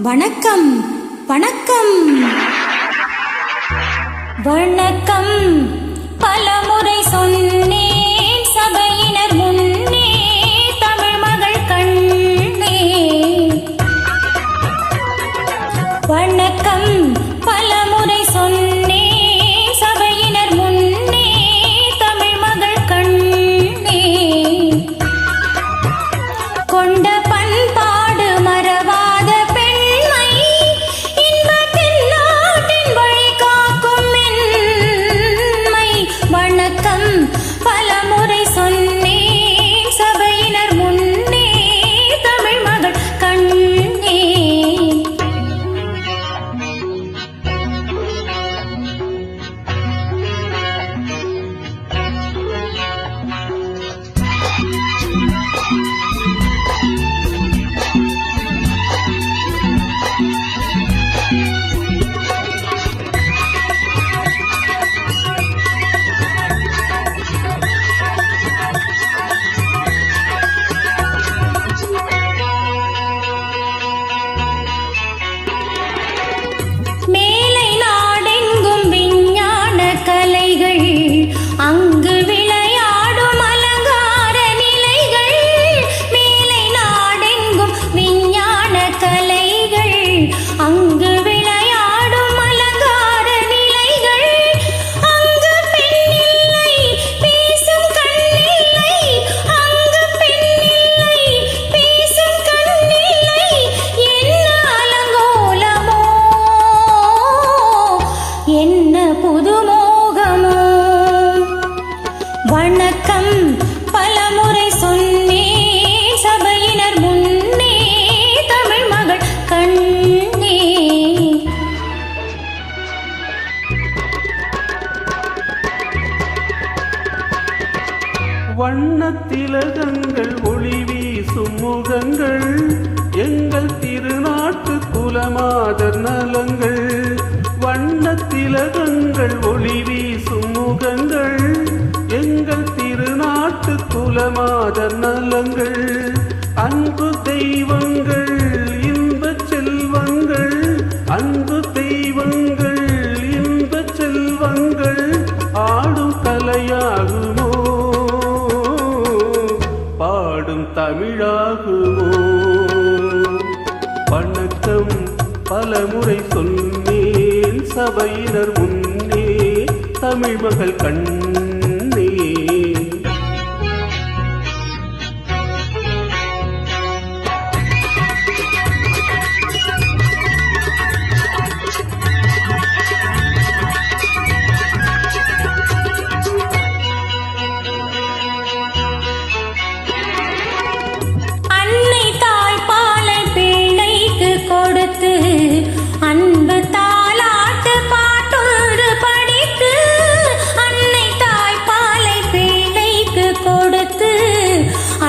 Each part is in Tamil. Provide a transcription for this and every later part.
வணக்கம் வணக்கம் வணக்கம் பலமுறை சொன்னேன் சபையினர் முன்னே தமிழ் மகள் கண்ணே. வணக்கம் பலமுறை சொன்னேன் சபையினர் முன்னே தமிழ் மகள் கண்ணே. கொண்ட பண்பாடு மறவாத பெண்மை இன்பத்தின் நாட்டின் வழி காக்கும் மென்மை. வணக்கம் பலமுறை சொன்னேன் சபையினர் முன்னே தமிழ் மகள் கண்ணே. மேலை நாடெங்கும் விஞ்ஞான கலைகள் அங்கு விளையாடும் அலங்கார நிலைகள். மேலை நாடெங்கும் விஞ்ஞான கலைகள் அங்கு விளையாடும் அலங்கார நிலைகள். அங்கு பெண்ணில்லை பேசும் கண்ணில்லை, அங்கு பெண்ணில்லை பேசும் கண்ணில்லை. என்ன அலங்கோலமோ, என்ன புதுமோகமோ. வணக்கம் பலமுறை சொன்னேன் சபையினர் முன்னே தமிழ் மகள் கண்ணே. வண்ணத்திலகங்கள் ஒளி வீசும் முகங்கள் எங்கள் திருநாட்டு குலமாதர் நலங்கள். வண்ணத்திலகங்கள் ஒளி வீசும் முகங்கள் எங்கள் திருநாட்டு குலமாதர் நலங்கள். அன்பு தெய்வங்கள் இன்பச் செல்வங்கள், அன்பு தெய்வங்கள் இன்பச் செல்வங்கள். ஆடும் கலையாகுமோ, பாடும் தமிழாகுமோ. வணக்கம் பலமுறை சொன்னேன் சபையினர் முன்னே தமிழ் மகள் கண்ணே. அன்னை தாய்ப்பாலை பிள்ளைக்கு கொடுத்து அன்பு தாலாட்டு பாட்டொன்று படித்து. அன்னை தாய்ப்பாலை பிள்ளைக்கு கொடுத்து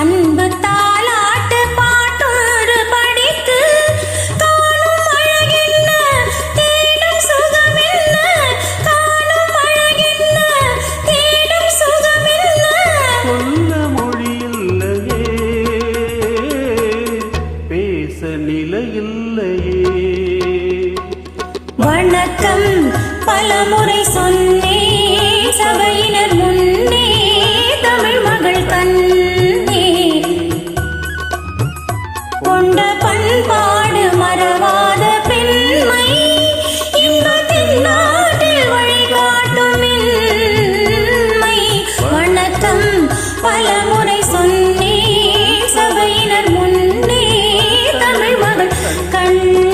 அன்பு தாலாட்டு பாட்டொன்று படித்து. காணும் அழகென்ன தேடும் சுகமென்ன, காணும் அழகென்ன தேடும் சுகமென்ன. சொல்ல மொழியில்லையே, பேச நிலையில்லையே. வணக்கம் பலமுறை சொன்னேன் சபையினர் முன்னே தமிழ் மகள் கண்ணே. கொண்ட பண்பாடு மறவாத பெண்மை இன்பத்தின் நாட்டில் வழிகாட்டும் மென்மை. வணக்கம் பலமுறை சொன்னேன் சபையினர் முன்னே தமிழ் மகள் கண்ணே.